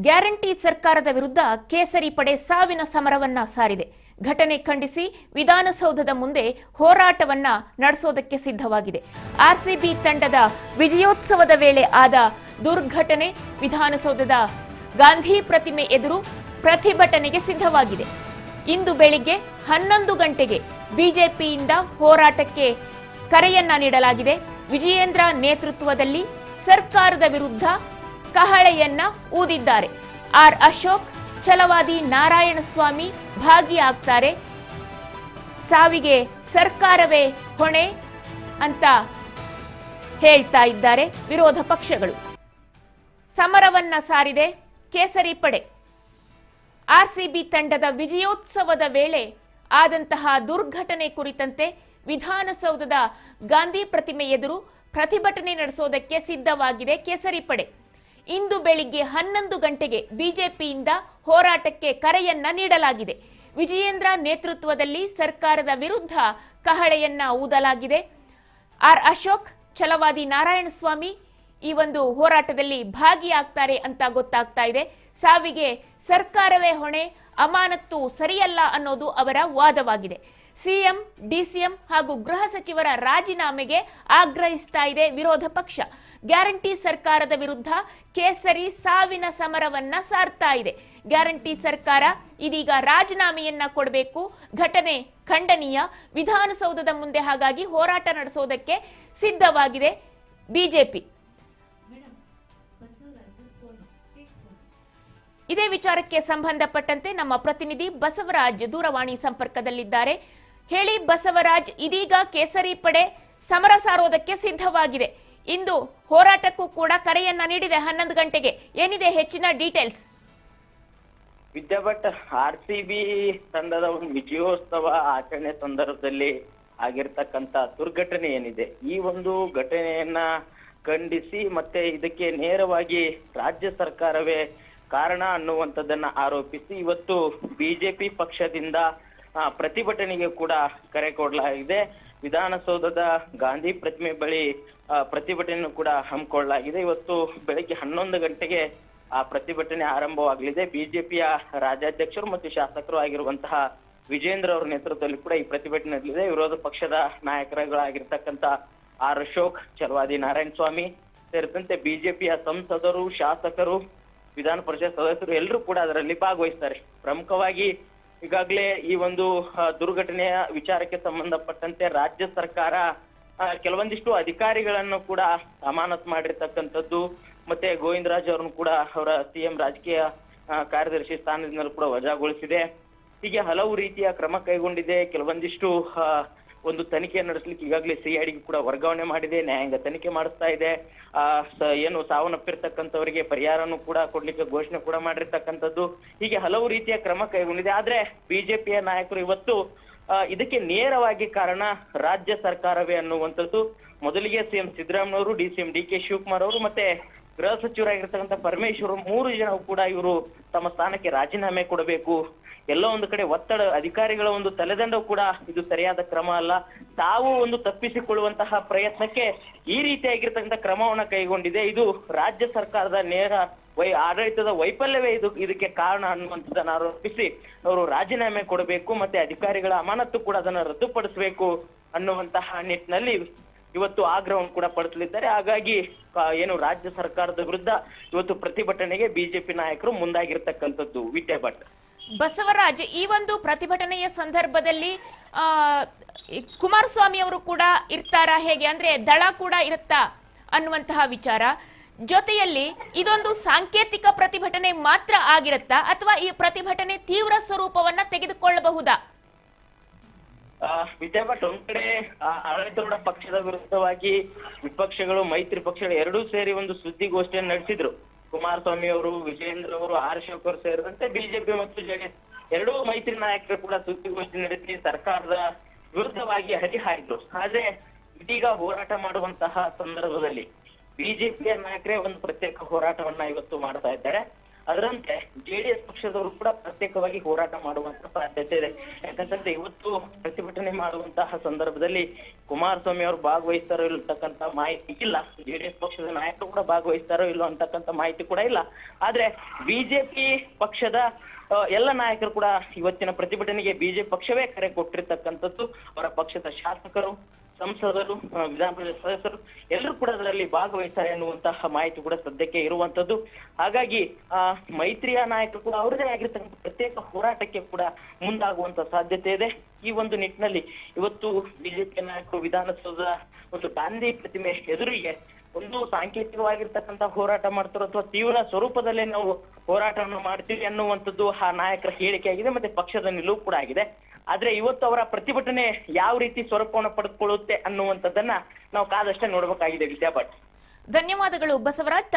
Guarantee ಸರ್ಕಾರದ ವಿರುದ್ಧ ಕೇಸರಿ ಪಡೆ ಸಾವಿನ ಸಮರವನ್ನ ಸಾರಿದೆ. ಘಟನೆ ಖಂಡಿಸಿ ವಿಧಾನಸೌಧದ ಮುಂದೆ ಹೋರಾಟವನ್ನ ನಡೆಸೋದಕ್ಕೆ ಸಿದ್ಧವಾಗಿದೆ. ಆರ್ಸಿಬಿ ತಂಡದ ವಿಜಯೋತ್ಸವದ ವೇಳೆ ಆದ ದುರ್ಘಟನೆ ವಿಧಾನಸೌಧದ ಗಾಂಧಿ ಪ್ರತಿಮೆ ಎದುರು ಪ್ರತಿಭಟನೆಗೆ ಸಿದ್ಧವಾಗಿದೆ. ಇಂದು ಬೆಳಿಗ್ಗೆ 11 ಗಂಟೆಗೆ ಬಿಜೆಪಿಯಿಂದ ಹೋರಾಟಕ್ಕೆ ಕರೆಯನ್ನ ನೀಡಲಾಗಿದೆ. ವಿಜಯೇಂದ್ರ ನೇತೃತ್ವದಲ್ಲಿ ಸರ್ಕಾರದ ವಿರುದ್ಧ ಕಹಳೆಯನ್ನ ಊದಿದ್ದಾರೆ. ಆರ್ ಅಶೋಕ್, ಛಲವಾದಿ ನಾರಾಯಣಸ್ವಾಮಿ ಭಾಗಿಯಾಗ್ತಾರೆ. ಸಾವಿಗೆ ಸರ್ಕಾರವೇ ಹೊಣೆ ಅಂತ ಹೇಳ್ತಾ ಇದ್ದಾರೆ ವಿರೋಧ ಪಕ್ಷಗಳು. ಸಮರವನ್ನ ಸಾರಿದೆ ಕೇಸರಿ ಪಡೆ. ಆರ್ಸಿಬಿ ತಂಡದ ವಿಜಯೋತ್ಸವದ ವೇಳೆ ಆದಂತಹ ದುರ್ಘಟನೆ ಕುರಿತಂತೆ ವಿಧಾನಸೌಧದ ಗಾಂಧಿ ಪ್ರತಿಮೆ ಎದುರು ಪ್ರತಿಭಟನೆ ನಡೆಸೋದಕ್ಕೆ ಸಿದ್ಧವಾಗಿದೆ ಕೇಸರಿ ಪಡೆ. ಇಂದು ಬೆಳಿಗ್ಗೆ 11 ಗಂಟೆಗೆ ಬಿಜೆಪಿಯಿಂದ ಹೋರಾಟಕ್ಕೆ ಕರೆಯನ್ನ ನೀಡಲಾಗಿದೆ. ವಿಜಯೇಂದ್ರ ನೇತೃತ್ವದಲ್ಲಿ ಸರ್ಕಾರದ ವಿರುದ್ಧ ಕಹಳೆಯನ್ನ ಊದಲಾಗಿದೆ. ಆರ್ ಅಶೋಕ್, ಛಲವಾದಿ ನಾರಾಯಣಸ್ವಾಮಿ ಈ ಒಂದು ಹೋರಾಟದಲ್ಲಿ ಭಾಗಿಯಾಗ್ತಾರೆ ಅಂತ ಗೊತ್ತಾಗ್ತಾ ಇದೆ. ಸಾವಿಗೆ ಸರ್ಕಾರವೇ ಹೊಣೆ, ಅಮಾನತ್ತು ಸರಿಯಲ್ಲ ಅನ್ನೋದು ಅವರ ವಾದವಾಗಿದೆ. ಸಿಎಂ, ಡಿಸಿಎಂ ಹಾಗೂ ಗೃಹ ಸಚಿವರ ರಾಜೀನಾಮೆಗೆ ಆಗ್ರಹಿಸ್ತಾ ಇದೆ ವಿರೋಧ ಪಕ್ಷ. ಗ್ಯಾರಂಟಿ ಸರ್ಕಾರದ ವಿರುದ್ಧ ಕೇಸರಿ ಸಾವಿನ ಸಮರವನ್ನ ಸಾರ್ತಾ ಇದೆ. ಗ್ಯಾರಂಟಿ ಸರ್ಕಾರ ಇದೀಗ ರಾಜೀನಾಮೆಯನ್ನ ಕೊಡಬೇಕು. ಘಟನೆ ಖಂಡನೀಯ. ವಿಧಾನಸೌಧದ ಮುಂದೆ ಹಾಗಾಗಿ ಹೋರಾಟ ನಡೆಸೋದಕ್ಕೆ ಸಿದ್ಧವಾಗಿದೆ ಬಿಜೆಪಿ. ಇದೇ ವಿಚಾರಕ್ಕೆ ಸಂಬಂಧಪಟ್ಟಂತೆ ನಮ್ಮ ಪ್ರತಿನಿಧಿ ಬಸವರಾಜ್ ದೂರವಾಣಿ ಸಂಪರ್ಕದಲ್ಲಿದ್ದಾರೆ. ಹೇಳಿ ಬಸವರಾಜ್, ಇದೀಗ ಕೇಸರಿ ಪಡೆ ಸಮರ ಸಾರೋದಕ್ಕೆ ಸಿದ್ಧವಾಗಿದೆ. ಇಂದು ಹೋರಾಟಕ್ಕೂ ಕೂಡ ಕರೆಯನ್ನ ನೀಡಿದೆ 11 ಗಂಟೆಗೆ. ಏನಿದೆ ಹೆಚ್ಚಿನ ಡೀಟೇಲ್ಸ್? ವಿದ್ಯಾಭಟ್, ಆರ್ಸಿಬಿ ತಂಡದ ಒಂದು ವಿಜಯೋತ್ಸವ ಆಚರಣೆ ಸಂದರ್ಭದಲ್ಲಿ ಆಗಿರ್ತಕ್ಕಂತ ದುರ್ಘಟನೆ ಏನಿದೆ, ಈ ಒಂದು ಘಟನೆಯನ್ನ ಖಂಡಿಸಿ ಮತ್ತೆ ಇದಕ್ಕೆ ನೇರವಾಗಿ ರಾಜ್ಯ ಸರ್ಕಾರವೇ ಕಾರಣ ಅನ್ನುವಂಥದ್ದನ್ನ ಆರೋಪಿಸಿ ಇವತ್ತು ಬಿಜೆಪಿ ಪಕ್ಷದಿಂದ ಪ್ರತಿಭಟನೆಗೆ ಕೂಡ ಕರೆ ಕೊಡಲಾಗಿದೆ. ವಿಧಾನಸೌಧದ ಗಾಂಧಿ ಪ್ರತಿಮೆ ಬಳಿ ಪ್ರತಿಭಟನೆಯನ್ನು ಕೂಡ ಹಮ್ಮಿಕೊಳ್ಳಲಾಗಿದೆ. ಇವತ್ತು ಬೆಳಗ್ಗೆ 11 ಗಂಟೆಗೆ ಆ ಪ್ರತಿಭಟನೆ ಆರಂಭವಾಗಲಿದೆ. ಬಿಜೆಪಿಯ ರಾಜ್ಯಾಧ್ಯಕ್ಷರು ಮತ್ತು ಶಾಸಕರು ಆಗಿರುವಂತಹ ವಿಜೇಂದ್ರ ಅವರ ನೇತೃತ್ವದಲ್ಲಿ ಕೂಡ ಈ ಪ್ರತಿಭಟನೆ ನಡೆಯಲಿದೆ. ವಿರೋಧ ಪಕ್ಷದ ನಾಯಕರುಗಳಾಗಿರ್ತಕ್ಕಂಥ ಆರ್ ಅಶೋಕ್, ಛಲವಾದಿ ನಾರಾಯಣಸ್ವಾಮಿ ಸೇರಿದಂತೆ ಬಿಜೆಪಿಯ ಸಂಸದರು, ಶಾಸಕರು, ವಿಧಾನ ಪರಿಷತ್ ಸದಸ್ಯರು ಎಲ್ಲರೂ ಕೂಡ ಅದರಲ್ಲಿ ಭಾಗವಹಿಸ್ತಾರೆ. ಪ್ರಮುಖವಾಗಿ ಈಗಾಗಲೇ ಈ ಒಂದು ದುರ್ಘಟನೆಯ ವಿಚಾರಕ್ಕೆ ಸಂಬಂಧಪಟ್ಟಂತೆ ರಾಜ್ಯ ಸರ್ಕಾರ ಕೆಲವೊಂದಿಷ್ಟು ಅಧಿಕಾರಿಗಳನ್ನು ಕೂಡ ಅಮಾನತು ಮಾಡಿರ್ತಕ್ಕಂಥದ್ದು, ಮತ್ತೆ ಗೋವಿಂದರಾಜ್ ಅವರನ್ನು ಕೂಡ ಅವರ ಸಿಎಂ ರಾಜಕೀಯ ಕಾರ್ಯದರ್ಶಿ ಸ್ಥಾನದಿಂದಲೂ ಕೂಡ ವಜಾಗೊಳಿಸಿದೆ. ಹೀಗೆ ಹಲವು ರೀತಿಯ ಕ್ರಮ ಕೈಗೊಂಡಿದೆ. ಕೆಲವೊಂದಿಷ್ಟು ಒಂದು ತನಿಖೆ ನಡೆಸಲಿಕ್ಕೆ ಈಗಾಗಲೇ ಸಿಐಡಿಗೆ ಕೂಡ ವರ್ಗಾವಣೆ ಮಾಡಿದೆ. ನ್ಯಾಯಾಂಗ ತನಿಖೆ ಮಾಡಿಸ್ತಾ ಇದೆ. ಏನು ಸಾವನ್ನಪ್ಪಿರ್ತಕ್ಕಂಥವರಿಗೆ ಪರಿಹಾರನೂ ಕೂಡ ಕೊಡ್ಲಿಕ್ಕೆ ಘೋಷಣೆ ಕೂಡ ಮಾಡಿರ್ತಕ್ಕಂಥದ್ದು. ಹೀಗೆ ಹಲವು ರೀತಿಯ ಕ್ರಮ ಕೈಗೊಂಡಿದೆ. ಆದ್ರೆ ಬಿಜೆಪಿಯ ನಾಯಕರು ಇವತ್ತು ಇದಕ್ಕೆ ನೇರವಾಗಿ ಕಾರಣ ರಾಜ್ಯ ಸರ್ಕಾರವೇ ಅನ್ನುವಂಥದ್ದು. ಮೊದಲಿಗೆ ಸಿಎಂ ಸಿದ್ದರಾಮಯ್ಯವರು, ಡಿಸಿಎಂ ಡಿ ಕೆ ಶಿವಕುಮಾರ್ ಅವರು ಮತ್ತೆ ಗೃಹ ಸಚಿವರಾಗಿರ್ತಕ್ಕಂಥ ಪರಮೇಶ್ವರ್ 3 ಜನ ಕೂಡ ಇವರು ತಮ್ಮ ಸ್ಥಾನಕ್ಕೆ ರಾಜೀನಾಮೆ ಕೊಡಬೇಕು. ಎಲ್ಲೋ ಒಂದು ಕಡೆ ಒತ್ತಡ, ಅಧಿಕಾರಿಗಳ ಒಂದು ತಲೆದಂಡ ಕೂಡ ಇದು ಸರಿಯಾದ ಕ್ರಮ ಅಲ್ಲ. ತಾವು ಒಂದು ತಪ್ಪಿಸಿಕೊಳ್ಳುವಂತಹ ಪ್ರಯತ್ನಕ್ಕೆ ಈ ರೀತಿಯಾಗಿರ್ತಕ್ಕಂಥ ಕ್ರಮವನ್ನ ಕೈಗೊಂಡಿದೆ. ಇದು ರಾಜ್ಯ ಸರ್ಕಾರದ ನೇರ ಆಡಳಿತದ ವೈಫಲ್ಯವೇ ಇದಕ್ಕೆ ಕಾರಣ ಅನ್ನುವಂಥದ್ದನ್ನ ಆರೋಪಿಸಿ ಅವರು ರಾಜೀನಾಮೆ ಕೊಡಬೇಕು, ಮತ್ತೆ ಅಧಿಕಾರಿಗಳ ಅಮಾನತು ಕೂಡ ಅದನ್ನ ರದ್ದುಪಡಿಸಬೇಕು ಅನ್ನುವಂತಹ ನಿಟ್ಟಿನಲ್ಲಿ ಇವತ್ತು ಆಗ್ರಹವನ್ನು ಕೂಡ ಪಡಿಸಲಿದ್ದಾರೆ. ಹಾಗಾಗಿ ಏನು ರಾಜ್ಯ ಸರ್ಕಾರದ ವಿರುದ್ಧ ಇವತ್ತು ಪ್ರತಿಭಟನೆಗೆ ಬಿಜೆಪಿ ನಾಯಕರು ಮುಂದಾಗಿರ್ತಕ್ಕಂಥದ್ದು. ವಿದ್ಯಾಭಟ್, ಬಸವರಾಜ್, ಈ ಒಂದು ಪ್ರತಿಭಟನೆಯ ಸಂದರ್ಭದಲ್ಲಿ ಕುಮಾರಸ್ವಾಮಿ ಅವರು ಕೂಡ ಇರ್ತಾರಾ, ಹೇಗೆ ಅಂದ್ರೆ ದಳ ಕೂಡ ಇರುತ್ತಾ ಅನ್ನುವಂತಹ ವಿಚಾರ. ಜೊತೆಯಲ್ಲಿ ಇದೊಂದು ಸಾಂಕೇತಿಕ ಪ್ರತಿಭಟನೆ ಮಾತ್ರ ಆಗಿರುತ್ತಾ ಅಥವಾ ಈ ಪ್ರತಿಭಟನೆ ತೀವ್ರ ಸ್ವರೂಪವನ್ನ ತೆಗೆದುಕೊಳ್ಳಬಹುದಾ? ವಿದ್ಯಾಭಟ್, ಒಂದ್ ಕಡೆ ಆಡಳಿತಾರೂಢ ಪಕ್ಷದ ವಿರುದ್ಧವಾಗಿ ವಿಪಕ್ಷಗಳು, ಮೈತ್ರಿ ಪಕ್ಷಗಳು ಎರಡೂ ಸೇರಿ ಒಂದು ಸುದ್ದಿಗೋಷ್ಠಿಯನ್ನು ನಡೆಸಿದ್ರು. ಕುಮಾರಸ್ವಾಮಿ ಅವರು, ವಿಜಯೇಂದ್ರ ಅವರು, ಆರ್ ಅಶೋಕ್ ಅವರು ಸೇರಿದಂತೆ ಬಿಜೆಪಿ ಮತ್ತು ಜೆಡಿಎಸ್ ಎರಡೂ ಮೈತ್ರಿ ನಾಯಕರು ಕೂಡ ಸುದ್ದಿಗೋಷ್ಠಿ ನಡೆಸಿ ಸರ್ಕಾರದ ವಿರುದ್ಧವಾಗಿ ಹರಿಹಾಯ್ದ್ರು. ಆದ್ರೆ ಇದೀಗ ಹೋರಾಟ ಮಾಡುವಂತಹ ಸಂದರ್ಭದಲ್ಲಿ ಬಿಜೆಪಿಯ ನಾಯಕರೇ ಒಂದು ಪ್ರತ್ಯೇಕ ಹೋರಾಟವನ್ನ ಇವತ್ತು ಮಾಡ್ತಾ ಇದ್ದಾರೆ. ಅದರಂತೆ ಜೆಡಿಎಸ್ ಪಕ್ಷದವರು ಕೂಡ ಪ್ರತ್ಯೇಕವಾಗಿ ಹೋರಾಟ ಮಾಡುವಂತ ಸಾಧ್ಯತೆ ಇದೆ. ಯಾಕಂತಂದ್ರೆ ಇವತ್ತು ಪ್ರತಿಭಟನೆ ಮಾಡುವಂತಹ ಸಂದರ್ಭದಲ್ಲಿ ಕುಮಾರಸ್ವಾಮಿ ಅವರು ಭಾಗವಹಿಸ್ತಾರೋ ಇಲ್ಲತಕ್ಕಂತ ಮಾಹಿತಿ ಇಲ್ಲ, ಜೆಡಿಎಸ್ ಪಕ್ಷದ ನಾಯಕರು ಕೂಡ ಭಾಗವಹಿಸ್ತಾರೋ ಇಲ್ಲೋ ಅಂತಕ್ಕಂಥ ಮಾಹಿತಿ ಕೂಡ ಇಲ್ಲ. ಆದ್ರೆ ಬಿಜೆಪಿ ಪಕ್ಷದ ಎಲ್ಲ ನಾಯಕರು ಕೂಡ ಇವತ್ತಿನ ಪ್ರತಿಭಟನೆಗೆ ಬಿಜೆಪಿ ಪಕ್ಷವೇ ಕರೆ ಕೊಟ್ಟಿರ್ತಕ್ಕಂಥದ್ದು. ಅವರ ಪಕ್ಷದ ಶಾಸಕರು, ಸಂಸದರು, ವಿಧಾನ ಪರಿಷತ್ ಸದಸ್ಯರು ಎಲ್ಲರೂ ಕೂಡ ಅದರಲ್ಲಿ ಭಾಗವಹಿಸ್ತಾರೆ ಎನ್ನುವಂತಹ ಮಾಹಿತಿ ಕೂಡ ಸದ್ಯಕ್ಕೆ ಇರುವಂತದ್ದು. ಹಾಗಾಗಿ ಮೈತ್ರಿಯ ನಾಯಕರು ಕೂಡ ಅವರದೇ ಆಗಿರ್ತಕ್ಕಂಥ ಪ್ರತ್ಯೇಕ ಹೋರಾಟಕ್ಕೆ ಕೂಡ ಮುಂದಾಗುವಂತ ಸಾಧ್ಯತೆ ಇದೆ. ಈ ಒಂದು ನಿಟ್ಟಿನಲ್ಲಿ ಇವತ್ತು ಬಿಜೆಪಿ ನಾಯಕರು ವಿಧಾನಸೌಧದ ಒಂದು ಗಾಂಧಿ ಪ್ರತಿಮೆ ಎದುರಿಗೆ ಒಂದು ಸಾಂಕೇತಿಕವಾಗಿರ್ತಕ್ಕಂಥ ಹೋರಾಟ ಮಾಡ್ತಾರೋ ಅಥವಾ ತೀವ್ರ ಸ್ವರೂಪದಲ್ಲೇ ನಾವು ಹೋರಾಟವನ್ನು ಮಾಡ್ತೀವಿ ಅನ್ನುವಂಥದ್ದು ಆ ನಾಯಕರ ಹೇಳಿಕೆ ಆಗಿದೆ, ಮತ್ತೆ ಪಕ್ಷದ ನಿಲುವು ಕೂಡ ಆಗಿದೆ. ಆದ್ರೆ ಇವತ್ತು ಅವರ ಪ್ರತಿಭಟನೆ ಯಾವ ರೀತಿ ಸ್ವರೂಪವನ್ನು ಪಡೆದುಕೊಳ್ಳುತ್ತೆ ಅನ್ನುವಂಥದ್ದನ್ನ ನಾವು ಕಾದಷ್ಟೇ ನೋಡ್ಬೇಕಾಗಿದೆ. ವಿದ್ಯಾ ಭಟ್. ಧನ್ಯವಾದಗಳು ಬಸವರಾಜ್.